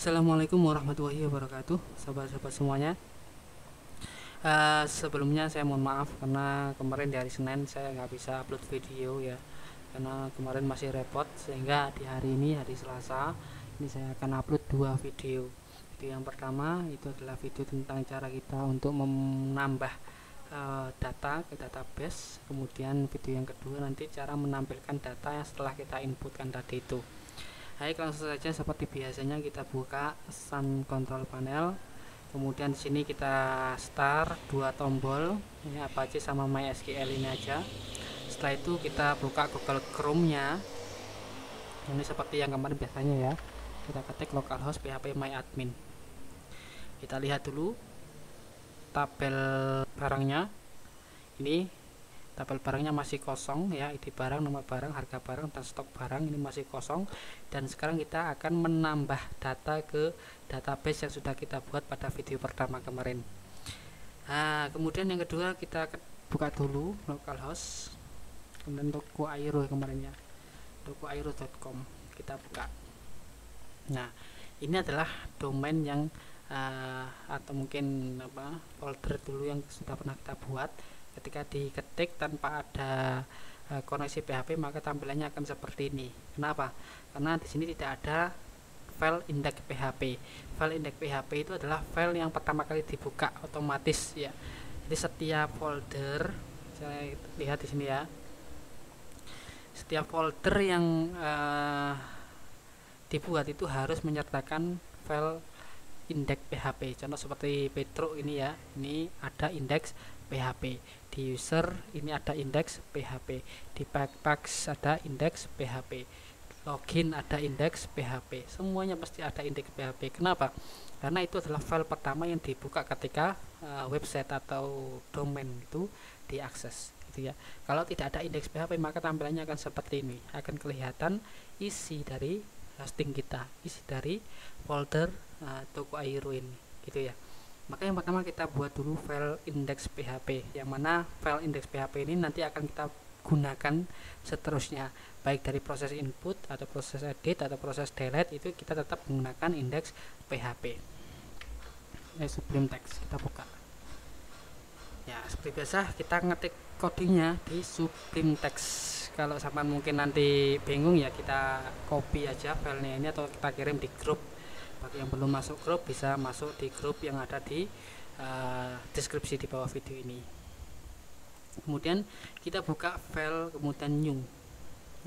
Assalamualaikum warahmatullahi wabarakatuh, sahabat-sahabat semuanya. Sebelumnya saya mohon maaf karena kemarin di hari Senin saya nggak bisa upload video ya, karena kemarin masih repot, sehingga di hari ini, hari Selasa ini, saya akan upload dua video. Video yang pertama itu adalah video tentang cara kita untuk menambah data ke database. Kemudian video yang kedua nanti cara menampilkan data yang setelah kita inputkan tadi itu. Baik, langsung saja seperti biasanya kita buka Sun Control Panel. Kemudian di sini kita start dua tombol, ini Apache sama MySQL ini aja. Setelah itu kita buka Google Chrome-nya. Ini seperti yang kemarin biasanya ya. Kita ketik localhost phpMyAdmin. Kita lihat dulu tabel barangnya. Ini tabel barangnya masih kosong ya, ID barang, nomor barang, harga barang, dan stok barang ini masih kosong. Dan sekarang kita akan menambah data ke database yang sudah kita buat pada video pertama kemarin. Nah, kemudian yang kedua kita buka dulu localhost, kemudian toko airo kemarinnya, tokoairo.com kita buka. Nah, ini adalah domain yang atau mungkin folder dulu yang sudah pernah kita buat. Ketika diketik tanpa ada koneksi PHP, maka tampilannya akan seperti ini. Kenapa? Karena di sini tidak ada file index PHP. File index PHP itu adalah file yang pertama kali dibuka otomatis ya. Jadi setiap folder, saya lihat di sini ya, setiap folder yang dibuat itu harus menyertakan file index PHP. Contoh seperti Petro ini ya, ini ada indeks PHP. Di user ini ada indeks PHP. Di Backpacks ada indeks PHP. Login ada indeks PHP. Semuanya pasti ada indeks PHP. Kenapa? Karena itu adalah file pertama yang dibuka ketika website atau domain itu diakses, gitu ya. Kalau tidak ada indeks PHP, maka tampilannya akan seperti ini. Akan kelihatan isi dari hosting kita, isi dari folder toko airo ini, gitu ya. Maka yang pertama kita buat dulu file index PHP, yang mana file index PHP ini nanti akan kita gunakan seterusnya, baik dari proses input atau proses edit atau proses delete, itu kita tetap menggunakan index PHP. Sublime Text kita buka ya, seperti biasa kita ngetik codingnya di Sublime Text. Kalau sampai mungkin nanti bingung ya, kita copy aja filenya ini atau kita kirim di grup. Bagi yang belum masuk grup, bisa masuk di grup yang ada di deskripsi di bawah video ini. Kemudian kita buka file, kemudian new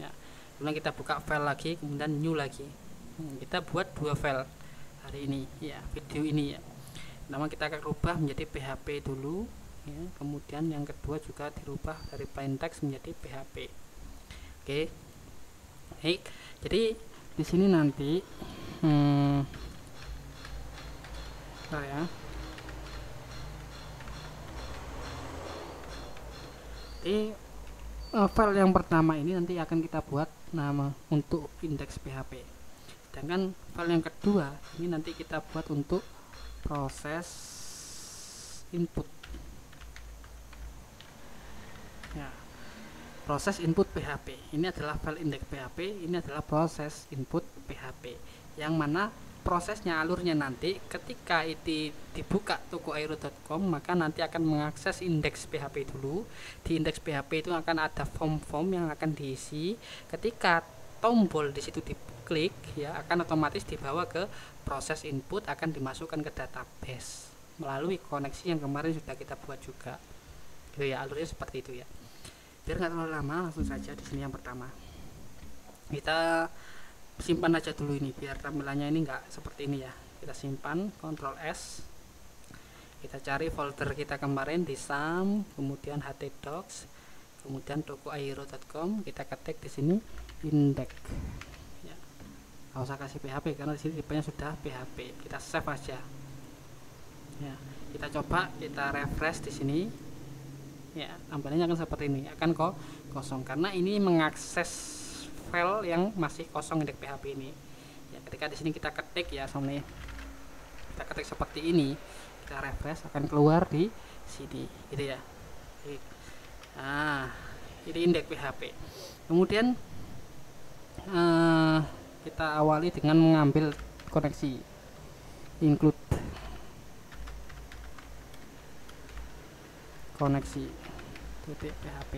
ya. Kemudian kita buka file lagi, kemudian new lagi. Kita buat dua file hari ini ya, video ini ya. Nama kita akan rubah menjadi PHP dulu ya. Kemudian yang kedua juga dirubah dari plain text menjadi PHP. Oke. Baik. Jadi di sini nanti ya. Jadi file yang pertama ini nanti akan kita buat nama untuk indeks PHP. Sedangkan file yang kedua ini nanti kita buat untuk proses input. Ya. Proses input PHP. Ini adalah file indeks PHP, ini adalah proses input PHP. Yang mana prosesnya, alurnya nanti ketika itu dibuka tokoairo.com, maka nanti akan mengakses indeks PHP dulu. Di indeks PHP itu akan ada form-form yang akan diisi. Ketika tombol di situ diklik ya, akan otomatis dibawa ke proses input, akan dimasukkan ke database melalui koneksi yang kemarin sudah kita buat juga. Gitu ya, alurnya seperti itu ya. Biar nggak terlalu lama, langsung saja di sini yang pertama. Kita simpan aja dulu ini biar tampilannya ini enggak seperti ini ya. Kita simpan, Ctrl S, kita cari folder kita kemarin di SAM, kemudian htdocs, kemudian tokoairo.com, kita ketik di sini index ya. Nggak usah kasih PHP karena di sini tipenya sudah PHP. Kita save aja ya. Kita coba, kita refresh di sini ya, tampilannya akan seperti ini, akan kosong karena ini mengakses file yang masih kosong indeks PHP ini ya. Ketika di sini kita ketik ya, kita ketik seperti ini, kita refresh, akan keluar di sini gitu ya. Nah, ini indeks PHP. Kemudian kita awali dengan mengambil koneksi. include koneksi .php.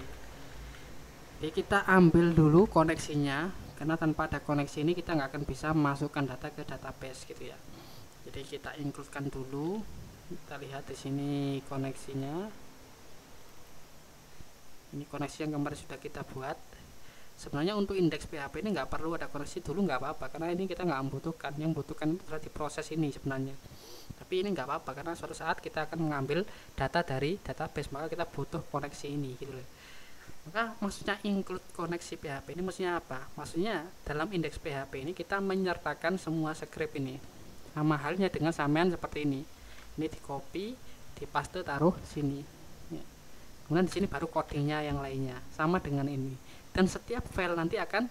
Jadi kita ambil dulu koneksinya, karena tanpa ada koneksi ini kita nggak akan bisa masukkan data ke database gitu ya. Jadi kita include-kan dulu. Kita lihat di sini koneksinya. Ini koneksi yang kemarin sudah kita buat. Sebenarnya untuk indeks PHP ini nggak perlu ada koneksi dulu, nggak apa-apa, karena ini kita nggak membutuhkan. Yang membutuhkan itu adalah di proses ini sebenarnya. Tapi ini nggak apa-apa, karena suatu saat kita akan mengambil data dari database, maka kita butuh koneksi ini gitu loh. Maka maksudnya include koneksi PHP ini maksudnya apa? Maksudnya dalam indeks PHP ini kita menyertakan semua script ini. Sama halnya dengan sampean seperti ini. Ini di copy, di paste, taruh sini. Ya. Kemudian di sini baru codingnya yang lainnya. Sama dengan ini. Dan setiap file nanti akan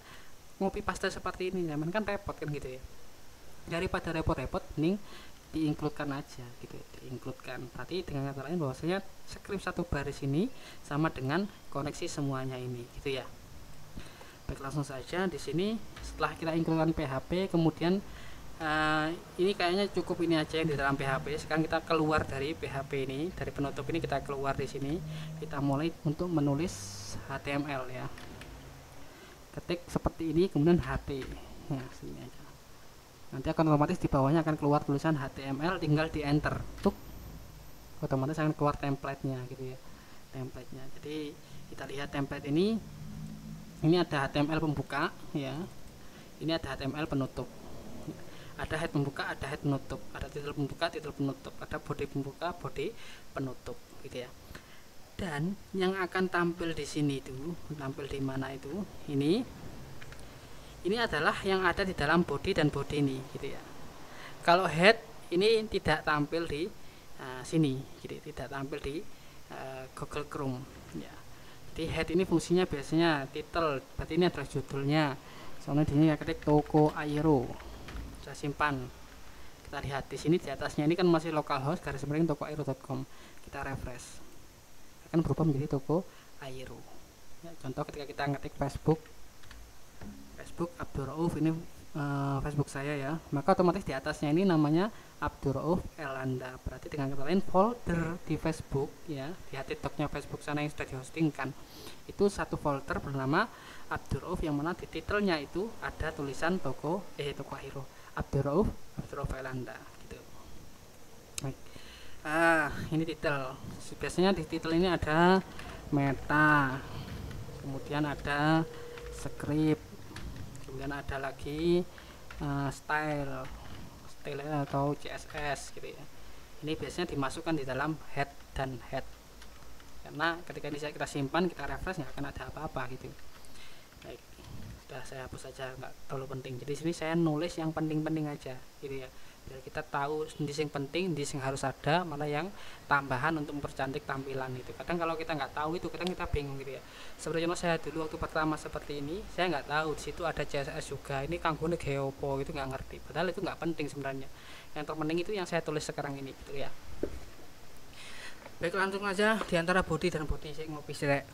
copy paste seperti ini. Zaman kan repot kan gitu ya. Daripada repot-repot, mending di-include-kan aja gitu, di-include-kan. Berarti dengan kata lain bahwasanya script satu baris ini sama dengan koneksi semuanya ini gitu ya. Baik, langsung saja di sini setelah kita include-kan PHP, kemudian ini kayaknya cukup ini aja yang di dalam PHP. Sekarang kita keluar dari PHP ini, dari penutup ini kita keluar di sini. Kita mulai untuk menulis HTML ya. Ketik seperti ini, kemudian HT. Nah, sini aja. Nanti akan otomatis di bawahnya akan keluar tulisan HTML, tinggal di enter, tuh otomatis akan keluar template-nya gitu ya, template-nya. Jadi kita lihat template ini ada HTML pembuka ya, ini ada HTML penutup, ada head pembuka, ada head penutup, ada titel pembuka, titel penutup, ada body pembuka, body penutup gitu ya. Dan yang akan tampil di sini itu, tampil di mana itu, ini adalah yang ada di dalam body dan body ini gitu ya. Kalau head ini tidak tampil di sini, jadi tidak tampil di Google Chrome ya. Jadi head ini fungsinya biasanya title, berarti ini adalah judulnya. Soalnya di sini ketik toko Aero, saya simpan. Kita lihat di sini di atasnya ini kan masih localhost garis miring tokoaero.com. Kita refresh, akan berubah menjadi toko Aero ya. Contoh ketika kita ngetik Facebook Abdul Rauf, ini Facebook saya ya, maka otomatis di atasnya ini namanya Abdul Rauf Elanda. Berarti dengan kata lain folder di Facebook ya, di htdoc-nya Facebook sana yang sudah dihostingkan itu satu folder bernama Abdul Rauf, yang mana di titelnya itu ada tulisan toko Aero Abdul Rauf Elanda gitu. Baik. Ini titel. Biasanya di titel ini ada meta, kemudian ada script, kemudian ada lagi style atau CSS gitu ya. Ini biasanya dimasukkan di dalam head dan head, karena ketika ini kita simpan, kita refresh, nggak akan ada apa-apa gitu. Baik, sudah saya hapus saja, nggak terlalu penting. Jadi sini saya nulis yang penting-penting aja gitu ya, biar kita tahu di yang penting, di yang harus ada, mana yang tambahan untuk mempercantik tampilan itu. Kadang kalau kita nggak tahu itu, kadang kita bingung gitu ya. Sebenarnya saya dulu waktu pertama seperti ini, saya nggak tahu di situ ada CSS juga, ini kanggone geopo itu nggak ngerti, padahal itu nggak penting sebenarnya. Yang terpenting itu yang saya tulis sekarang ini gitu ya. Baik, langsung aja di antara body dan body saya ngopi sirek.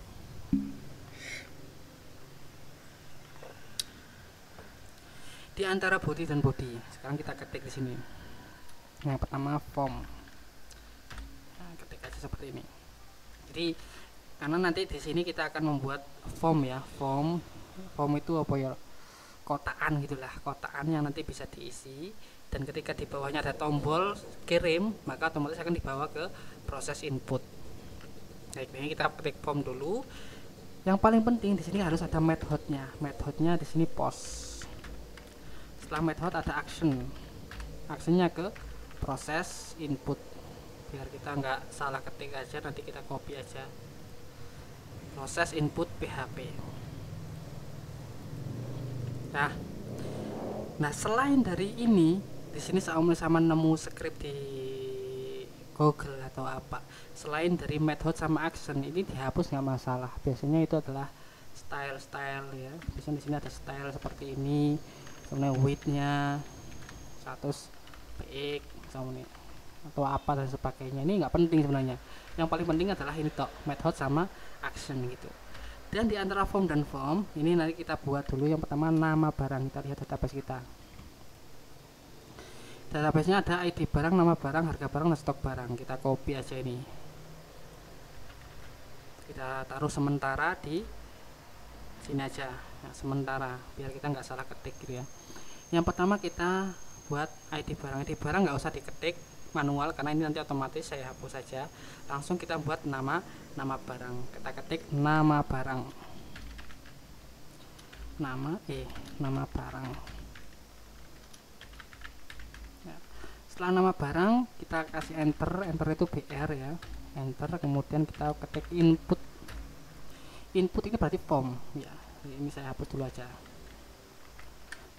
Di antara body dan body, sekarang kita ketik di sini. Yang pertama form. Nah, ketik aja seperti ini. Jadi karena nanti di sini kita akan membuat form ya, form itu apa ya, kotakan gitulah, kotakan yang nanti bisa diisi. Dan ketika di bawahnya ada tombol kirim, maka otomatis akan dibawa ke proses input. Baik, ini kita ketik form dulu. Yang paling penting di sini harus ada methodnya. Methodnya di sini post. Setelah method ada action, actionnya ke proses input, biar kita nggak salah ketik aja, nanti kita copy aja, proses input PHP. Nah selain dari ini, di sini sama nemu script di Google atau apa, selain dari method sama action ini dihapus nggak masalah. Biasanya itu adalah style ya, biasanya di sini ada style seperti ini, kemudian width-nya 100 px atau apa dan sebagainya. Ini nggak penting sebenarnya, yang paling penting adalah ini tok, method sama action gitu. Dan di antara form dan form ini nanti kita buat dulu yang pertama nama barang. Kita lihat database kita, database-nya ada ID barang, nama barang, harga barang, dan stok barang. Kita copy aja ini, kita taruh sementara di sini aja. Nah, sementara biar kita nggak salah ketik gitu ya. Yang pertama kita buat ID barang. ID barang nggak usah diketik manual karena ini nanti otomatis saya hapus saja. Langsung kita buat nama barang. Kita ketik nama barang, nama barang. Ya. Setelah nama barang kita kasih enter itu BR ya, enter. Kemudian kita ketik input ini berarti form ya. Ini saya hapus dulu aja,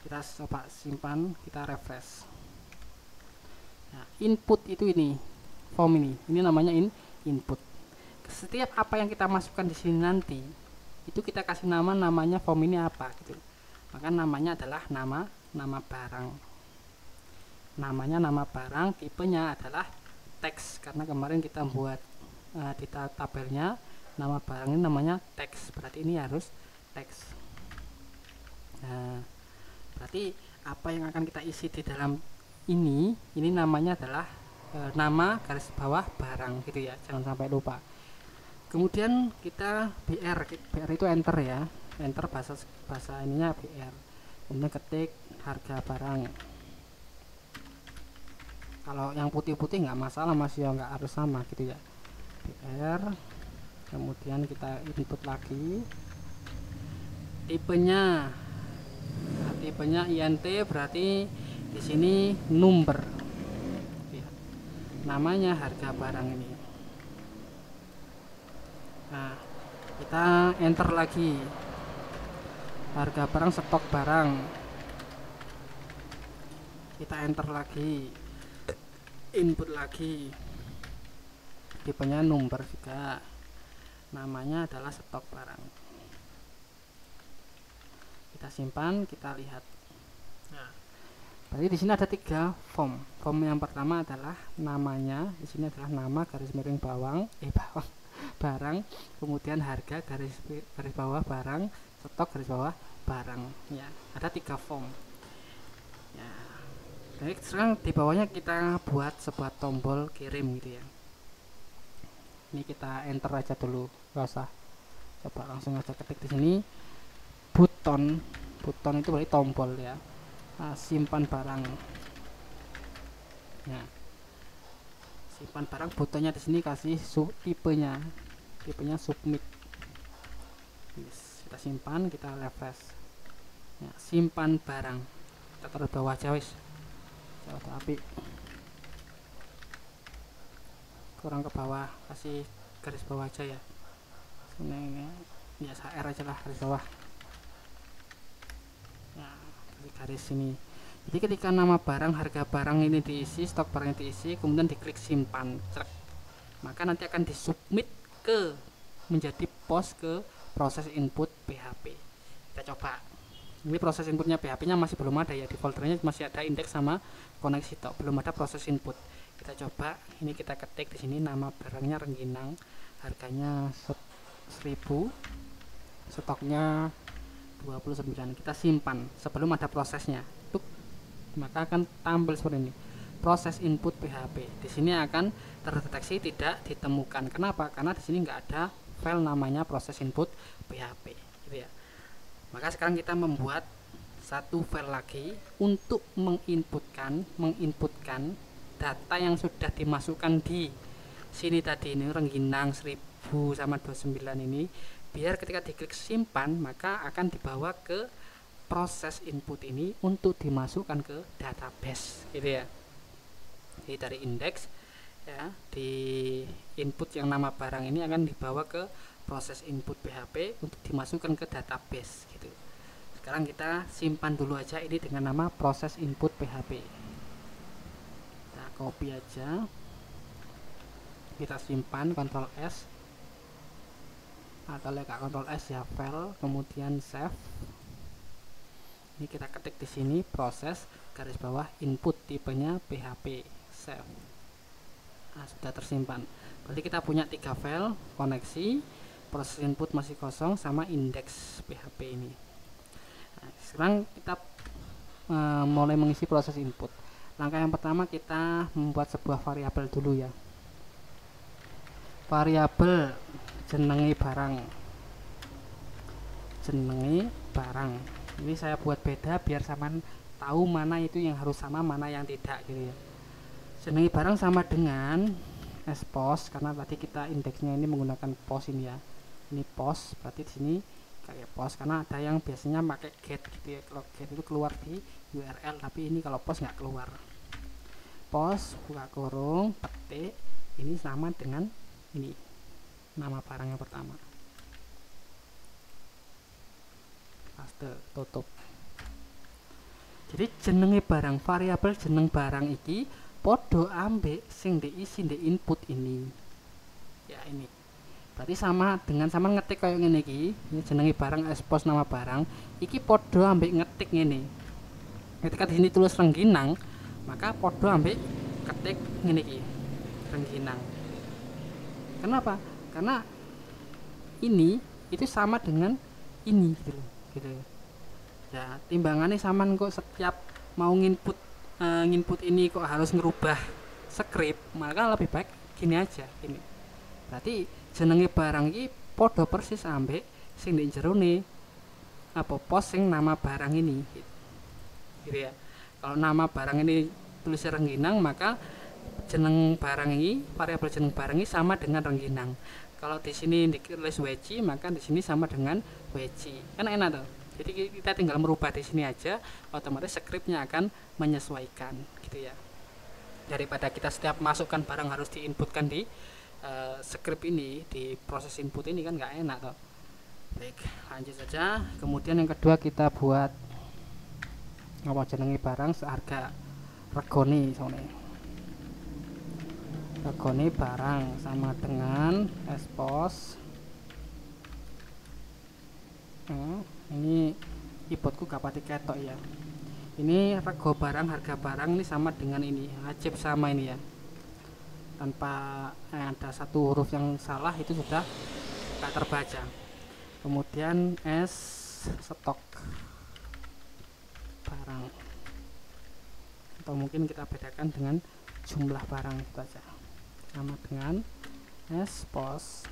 kita coba simpan, kita refresh. Nah, input itu ini form, ini namanya input. Setiap apa yang kita masukkan di sini nanti itu kita kasih namanya form ini apa gitu. Maka namanya adalah nama barang, namanya nama barang, tipenya adalah teks karena kemarin kita buat di tabelnya nama barang ini namanya teks, berarti ini harus teks. Nah, berarti apa yang akan kita isi di dalam ini namanya adalah nama garis bawah barang gitu ya, jangan sampai lupa. Kemudian kita BR itu enter ya, enter bahasa ininya BR. Kemudian ketik harga barang. Kalau yang putih-putih nggak masalah mas ya, nggak harus sama gitu ya, BR. Kemudian kita input lagi tipenya. Nah, tipenya INT berarti di sini number ya. Namanya harga barang ini. Nah, kita enter lagi harga barang, stok barang, kita enter lagi, input lagi, tipenya number juga, namanya adalah stok barang. Kita simpan, kita lihat. Nah, berarti di sini ada 3 form. Form yang pertama adalah namanya, di sini adalah nama garis miring barang, kemudian harga garis bawah barang, stok garis bawah barang ya. Ada 3 form. Ya. Jadi sekarang di bawahnya kita buat sebuah tombol kirim gitu ya. Ini kita enter aja dulu, nggak usah. Coba langsung aja ketik di sini. Button itu berarti tombol ya. Nah, simpan barang. Nah, simpan barang, butonnya di sini kasih tipenya submit. Yes, kita simpan, kita refresh. Ya, simpan barang. Kita taruh bawah aja wis. Coba api. Kurang ke bawah, kasih garis bawah aja ya. Ini ya HR aja lah, garis bawah. Nah, garis sini. Jadi ketika nama barang, harga barang ini diisi, stok barang diisi, kemudian diklik simpan, maka nanti akan disubmit menjadi post ke proses input PHP. Kita coba. Ini proses inputnya PHP nya masih belum ada ya, di foldernya masih ada indeks sama koneksi tok, belum ada proses input. Kita coba, ini kita ketik di sini nama barangnya rengginang, harganya 1000, stoknya 29. Kita simpan sebelum ada prosesnya. Maka akan tampil seperti ini. Proses input PHP. Di sini akan terdeteksi tidak ditemukan. Kenapa? Karena di sini nggak ada file namanya proses input PHP, gitu ya. Maka sekarang kita membuat satu file lagi untuk menginputkan data yang sudah dimasukkan di sini tadi, ini rengginang 1000 sama 29 ini, biar ketika diklik simpan maka akan dibawa ke proses input ini untuk dimasukkan ke database gitu ya. Jadi dari indeks ya, di input yang nama barang ini akan dibawa ke proses input PHP untuk dimasukkan ke database gitu. Sekarang kita simpan dulu aja ini dengan nama proses input PHP. Kita copy aja, kita simpan, Ctrl S atau Ctrl S ya, file, kemudian save. Ini kita ketik di sini proses garis bawah input, tipenya PHP, save. Nah, sudah tersimpan. Berarti kita punya 3 file, koneksi, proses input masih kosong, sama indeks PHP ini. Nah, sekarang kita mulai mengisi proses input. Langkah yang pertama kita membuat sebuah variabel dulu ya. Variabel jenengi barang. Jenengi barang. Ini saya buat beda biar saman tahu mana itu yang harus sama, mana yang tidak gitu ya. Jenengi barang sama dengan expos, karena tadi kita indeksnya ini menggunakan pos ini ya. Ini pos, berarti di sini kayak pos, karena ada yang biasanya pakai get gitu ya. Kalau get itu keluar di URL, tapi ini kalau pos nggak keluar. Pos buka kurung petik ini sama dengan ini nama barang yang pertama, paste tutup. Jadi jenenge barang, variabel jeneng barang iki podo ambek sing diisi di input ini ya. Ini berarti sama dengan sama ngetik kayak ngene iki. Ini jenenge barang expos nama barang iki podo ambek ngetik ngene. Ketika di sini tulis Rengginang, maka podo ambek ketik ngene iki Rengginang. Kenapa? Karena ini itu sama dengan ini gitu loh, gitu ya. Timbangannya saman kok setiap mau nginput ini kok harus ngerubah script, maka lebih baik gini aja ini. Berarti jenenge barang iki podo persis ambek sing di jerone apa pos sing nama barang ini gitu ya. Kalau nama barang ini tulisnya Rengginang, maka jeneng barang ini, variabel jeneng barang ini sama dengan Rengginang. Kalau di sini ditulis WC, maka di sini sama dengan WC. Kan enak tuh. Jadi kita tinggal merubah di sini aja, otomatis scriptnya akan menyesuaikan gitu ya. Daripada kita setiap masukkan barang harus diinputkan di script ini, di proses input ini kan nggak enak toh. Baik, lanjut saja. Kemudian yang kedua kita buat apa jenenge barang seharga regone soalnya. Regone barang sama dengan expos. Ini keyboardku gak pati ketok ya. Ini rego barang, harga barang ini sama dengan ini, ajib sama ini ya. Tanpa ada satu huruf yang salah itu sudah gak terbaca. Kemudian S stok barang, atau mungkin kita bedakan dengan jumlah barang itu aja, sama dengan S pos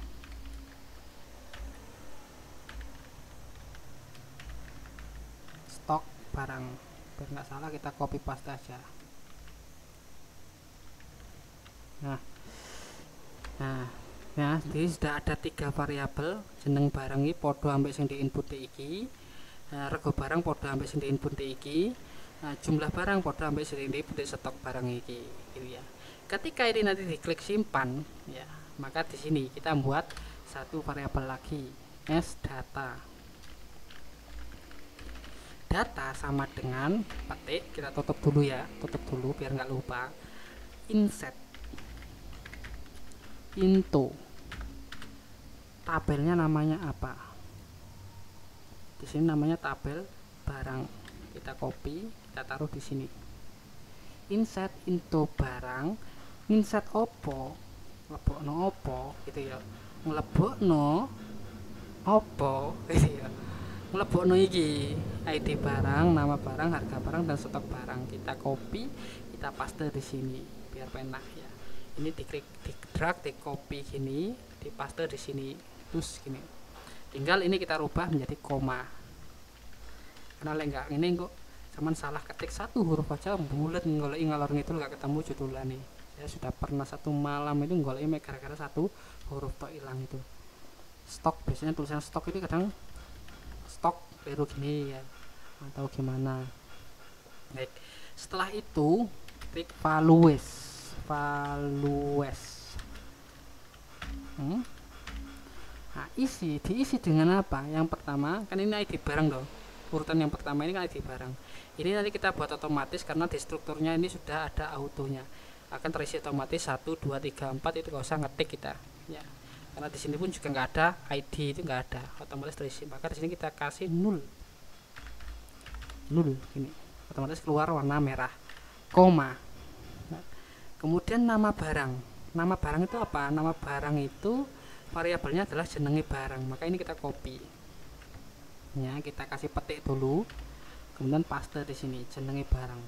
stok barang. Biar nggak salah kita copy paste aja. Nah, jadi sudah ada 3 variabel jeneng barang ini podo ambek sing di input iki, rego barang podo ambek sing di input iki, jumlah barang podo ambek sing di input stok barang iki gitu ya. Ketika ini nanti diklik simpan ya, maka di sini kita buat satu variabel lagi, s data. Data sama dengan petik, kita tutup dulu ya, tutup dulu biar nggak lupa. Inset into, tabelnya namanya apa? Di sini namanya tabel barang. Kita copy, kita taruh di sini. Inset into barang, inset opo, lebokno opo gitu ya. Nglebokno opo gitu ya. Nglebokno iki ID barang, nama barang, harga barang dan stok barang. Kita copy, kita paste di sini biar penak ya. Ini diklik, di drag, di copy gini, dipaste di sini, terus gini. Tinggal ini kita rubah menjadi koma. Karena enggak ini kok cuman salah ketik satu huruf aja bulet ngoleki ngalor ngidul nggak ketemu judulnya nih. Saya sudah pernah satu malam itu ngoleki gara-gara satu huruf tok hilang itu. Stok, biasanya tulisan stok itu kadang stok keliru gini ya, atau gimana. Baik, setelah itu klik values. Nah, diisi dengan apa? Yang pertama kan ini ID barang loh, urutan yang pertama ini kan ID barang. Ini nanti kita buat otomatis karena di strukturnya ini sudah ada autonya, akan terisi otomatis 1, 2, 3, 4 itu gak usah ngetik kita ya, karena di sini pun juga nggak ada ID, itu nggak ada, otomatis terisi. Maka di sini kita kasih 0 ini otomatis keluar warna merah, koma. Kemudian nama barang. Nama barang itu apa? Nama barang itu variabelnya adalah jenenge barang. Maka ini kita copy. Ya, kita kasih petik dulu. Kemudian paste di sini jenenge barang.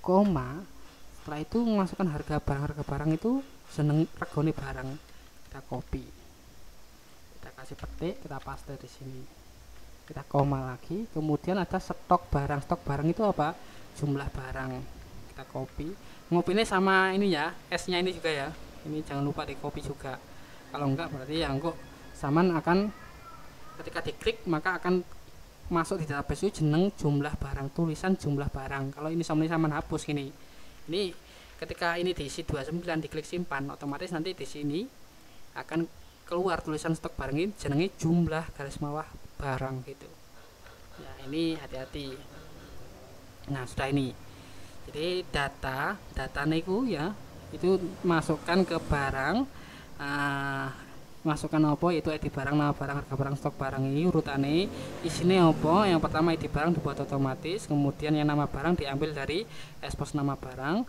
koma, setelah itu memasukkan harga barang itu seneng regone barang, kita copy, kita kasih petik, kita paste di sini, kita koma lagi, kemudian ada stok barang itu apa, jumlah barang, kita copy, ngopinya sama ini ya, S nya ini juga ya, ini jangan lupa di copy juga, kalau enggak berarti ya kok saman akan ketika diklik maka akan masuk di database itu jeneng jumlah barang, tulisan jumlah barang. Kalau ini sama hapus ini ketika ini diisi 29 diklik simpan, otomatis nanti di sini akan keluar tulisan stok barang ini jenenge jumlah garis bawah barang gitu ya. Ini hati-hati. Nah sudah ini, jadi datanya itu ya, itu masukkan ke barang, masukkan apa, yaitu ID barang, nama barang, harga barang, stok barang, ini urutannya isinya apa. Yang pertama ID barang dibuat otomatis, kemudian yang nama barang diambil dari expose nama barang,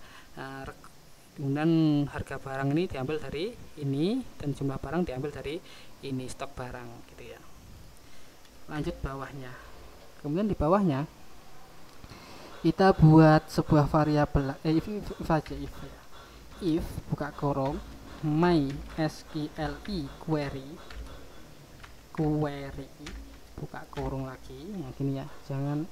kemudian harga barang ini diambil dari ini, dan jumlah barang diambil dari ini, stok barang gitu ya. Lanjut bawahnya, kemudian di bawahnya kita buat sebuah variabel if buka kurung MySQL query buka kurung lagi. Nah gini ya, jangan,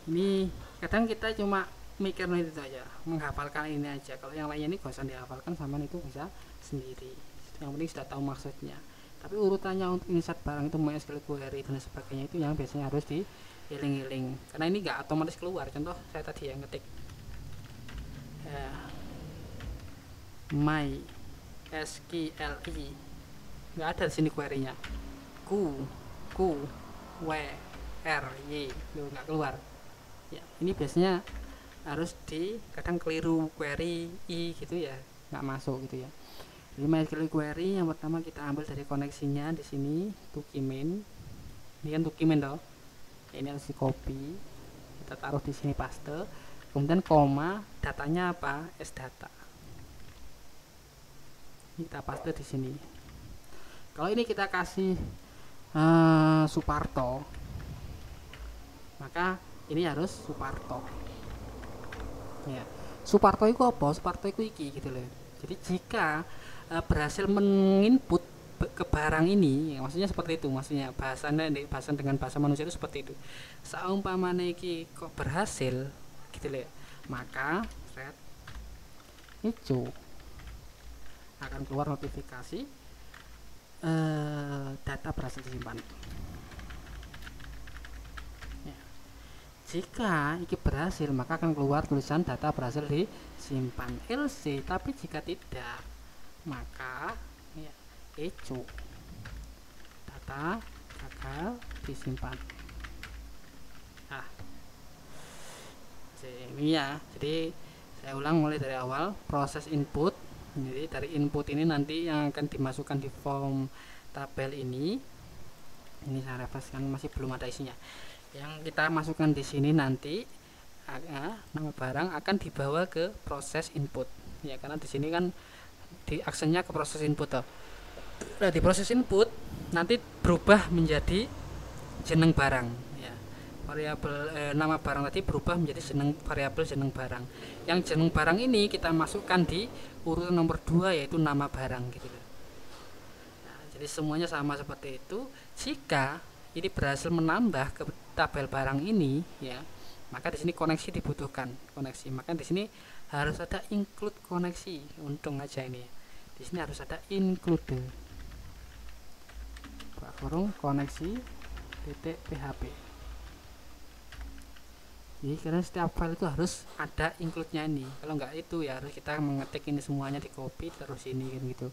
ini kadang kita cuma mikir itu aja, menghafalkan ini aja, kalau yang lainnya ini gak usah dihafalkan, sama itu bisa sendiri, yang penting sudah tahu maksudnya. Tapi urutannya untuk insert barang itu MySQL query dan sebagainya itu yang biasanya harus diiling-iling, karena ini gak otomatis keluar. Contoh saya tadi yang ngetik MySQL nggak ada di sini query-nya, nggak keluar ya. Ini biasanya harus kadang keliru query i gitu ya, nggak masuk gitu ya. Jadi MySQL query yang pertama kita ambil dari koneksinya di sini, document ini kan document toh, ini harus di copy, kita taruh di sini, paste, kemudian koma, datanya apa, sdata, kita paste di sini. Kalau ini kita kasih Suparto, maka ini harus Suparto ya. Suparto itu apa? Suparto itu iki gitu loh. Jadi jika berhasil menginput ke barang ini ya, maksudnya seperti itu, maksudnya bahasannya dengan bahasa manusia itu seperti itu. Saumpamanya iki kok berhasil gitu loh, maka thread hijau akan keluar notifikasi data berhasil disimpan ya. Jika ini berhasil maka akan keluar tulisan data berhasil disimpan LC, tapi jika tidak maka ya, hijau data gagal disimpan. Nah ini ya, jadi saya ulang mulai dari awal, proses input. Jadi dari input ini nanti yang akan dimasukkan di form tabel ini saya refresh kan masih belum ada isinya. Yang kita masukkan di sini nanti nama barang akan dibawa ke proses input ya, karena di sini kan di aksennya ke proses input toh. Nah di proses input nanti berubah menjadi jeneng barang ya, variabel nama barang tadi berubah menjadi variabel jeneng barang. Yang jeneng barang ini kita masukkan di urutan nomor 2 yaitu nama barang gitu. Nah, jadi semuanya sama seperti itu. Jika ini berhasil menambah ke tabel barang ini ya, maka di sini koneksi dibutuhkan, koneksi. Maka di sini harus ada include koneksi. Untung aja ini. Di sini harus ada include. Kurung koneksi .php. Jadi karena setiap file itu harus ada include-nya ini. Kalau enggak itu ya harus kita mengetik ini semuanya, di copy terus ini gitu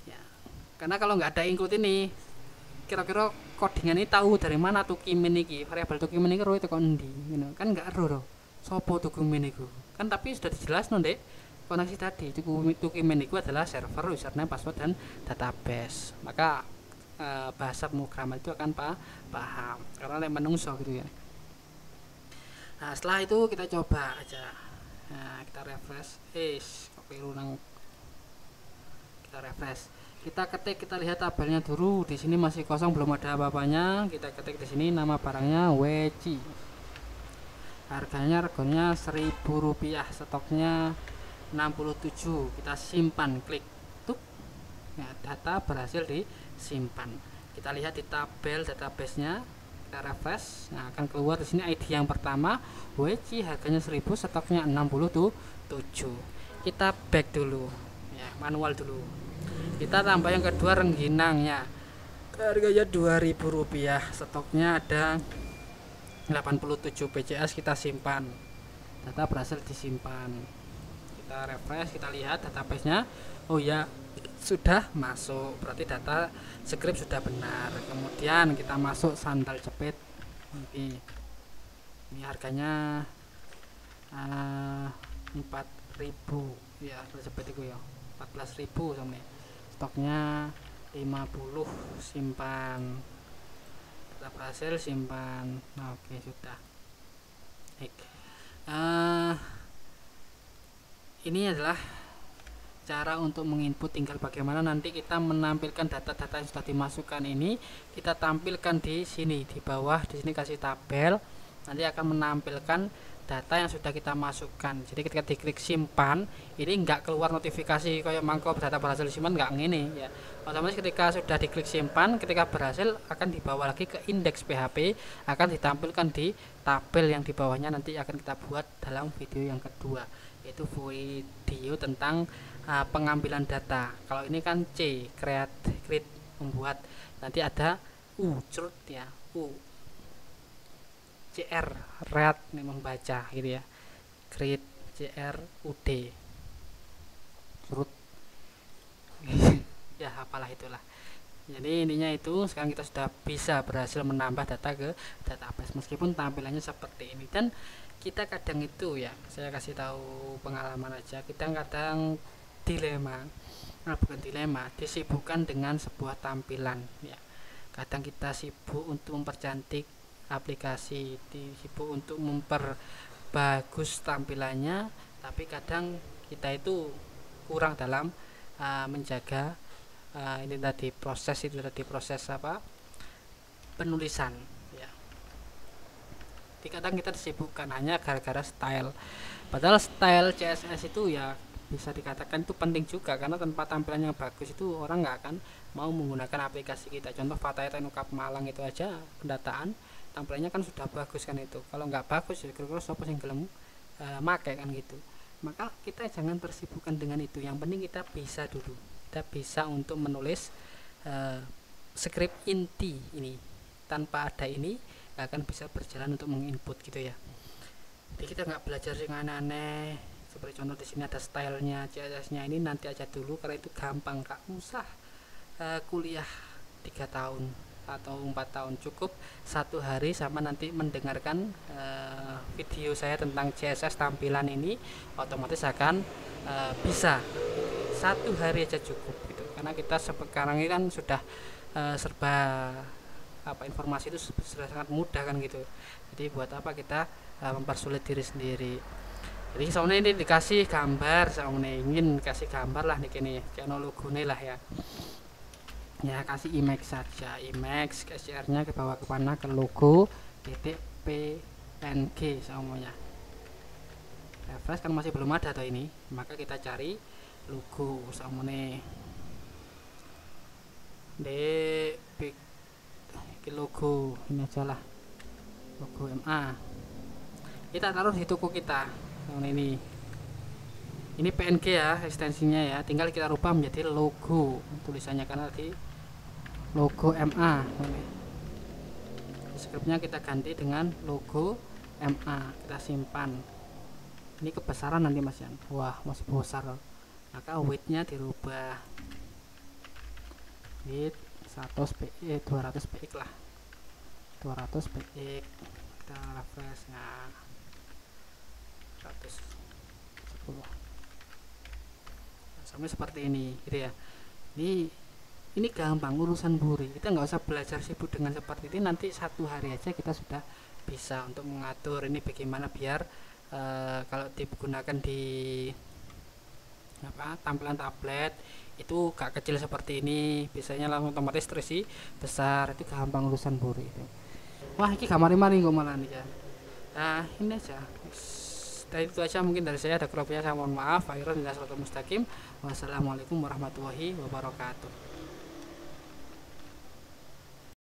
ya. Karena kalau enggak ada include ini, kira-kira codingan ini tahu dari mana document ini, variabel document ini itu kok endi gitu. Kan enggak ero sopo dokumen itu kan, tapi sudah dijelaskan deh koneksi tadi. Dokumen itu adalah server, username, password, dan database. Maka bahasa pemrograman itu akan paham karena yang menungso gitu ya. Nah setelah itu kita coba aja, nah kita refresh, kita refresh, kita ketik, kita lihat tabelnya dulu. Di sini masih kosong, belum ada apa-apanya. Kita ketik di sini nama barangnya WC. Reganya 1000 rupiah, stoknya 67. Kita simpan, klik tuh. Nah, data berhasil disimpan. Kita lihat di tabel database-nya, kita refresh. Nah, akan keluar di sini ID yang pertama WC, harganya 1000, stoknya 67. Kita back dulu ya, manual dulu. Kita tambah yang kedua rengginangnya, harganya 2000 rupiah, stoknya ada 87 PCS. Kita simpan, data berhasil disimpan. Kita refresh, kita lihat database-nya. Oh ya, sudah masuk, berarti data script sudah benar. Kemudian kita masuk sandal jepit. Ini harganya 4000 ya, sandal jepit itu ya 14.000 sama. Stoknya 50, simpan. Data berhasil simpan. Nah, oke, sudah. Baik. Ini adalah cara untuk menginput, tinggal bagaimana nanti kita menampilkan data-data yang sudah dimasukkan ini. Kita tampilkan di sini di bawah, di sini kasih tabel, nanti akan menampilkan data yang sudah kita masukkan. Jadi ketika diklik simpan, ini nggak keluar notifikasi kayak mangkok data berhasil disimpan, nggak ngene ya. Otomatis ketika sudah diklik simpan, ketika berhasil akan dibawa lagi ke indeks PHP, akan ditampilkan di tabel yang di bawahnya. Nanti akan kita buat dalam video yang kedua, yaitu video tentang pengambilan data. Kalau ini kan C, create membuat, nanti ada U, cerut ya, U, CR, read nih, membaca gitu ya, create CR UD, cerut ya, apalah itulah. Jadi intinya itu, sekarang kita sudah bisa berhasil menambah data ke database meskipun tampilannya seperti ini. Dan kita kadang itu ya, saya kasih tahu pengalaman aja, kita kadang dilema, bukan dilema, disibukkan dengan sebuah tampilan ya. Kadang kita sibuk untuk mempercantik aplikasi, sibuk untuk memperbagus tampilannya, tapi kadang kita itu kurang dalam menjaga ini tadi, proses apa, penulisan ya. Kadang kita disibukkan hanya gara-gara style, padahal style CSS itu ya bisa dikatakan itu penting juga, karena tanpa tampilan yang bagus itu orang nggak akan mau menggunakan aplikasi kita. Contoh Fatayat Teknokap Malang itu aja, pendataan tampilannya kan sudah bagus kan. Itu kalau nggak bagus ya kira-kira siapa yang gelem make kan gitu. Maka kita jangan tersibukkan dengan itu, yang penting kita bisa dulu, kita bisa untuk menulis script inti ini. Tanpa ada ini nggak akan bisa berjalan untuk menginput gitu ya. Jadi kita nggak belajar yang aneh-aneh. Seperti contoh di sini ada stylenya, CSS-nya ini nanti aja dulu, karena itu gampang, nggak usah kuliah 3 tahun atau 4 tahun, cukup 1 hari sama nanti mendengarkan video saya tentang CSS tampilan ini, otomatis akan bisa 1 hari aja cukup gitu. Karena kita sekarang ini kan sudah serba informasi itu sudah sangat mudah kan gitu. Jadi buat apa kita mempersulit diri sendiri. Jadi soalnya ini dikasih gambar, soalnya ingin kasih gambar lah nih, kini channel logone lah ya. Ya kasih image saja, image CSR nya ke bawah ke mana, ke logo titik PNG semuanya. Refresh kan masih belum ada atau ini, maka kita cari logo semuanya di logo ini aja lah, logo MA. Kita taruh di toko kita. Nah, ini PNG ya ekstensinya ya, tinggal kita rubah menjadi logo tulisannya, karena di logo MA. Scriptnya kita ganti dengan logo MA, kita simpan. Ini kebesaran nanti Mas Yan, wah masih besar, maka widthnya dirubah, width 200 px lah, 200 px. Kita refresh, nah 110 sampai seperti ini gitu ya. Ini gampang, urusan buri, kita nggak usah belajar sibuk dengan seperti ini. Nanti 1 hari aja kita sudah bisa untuk mengatur ini bagaimana biar kalau digunakan di tampilan tablet itu gak kecil seperti ini, biasanya langsung otomatis terisi besar. Itu gampang urusan buri itu. Wah ini gambar mari kok malah nih ya. Nah ini aja. Dan itu aja mungkin dari saya, ada keropnya saya mohon maaf. Akhirnya tidak mustaqim. Wassalamualaikum warahmatullahi wabarakatuh.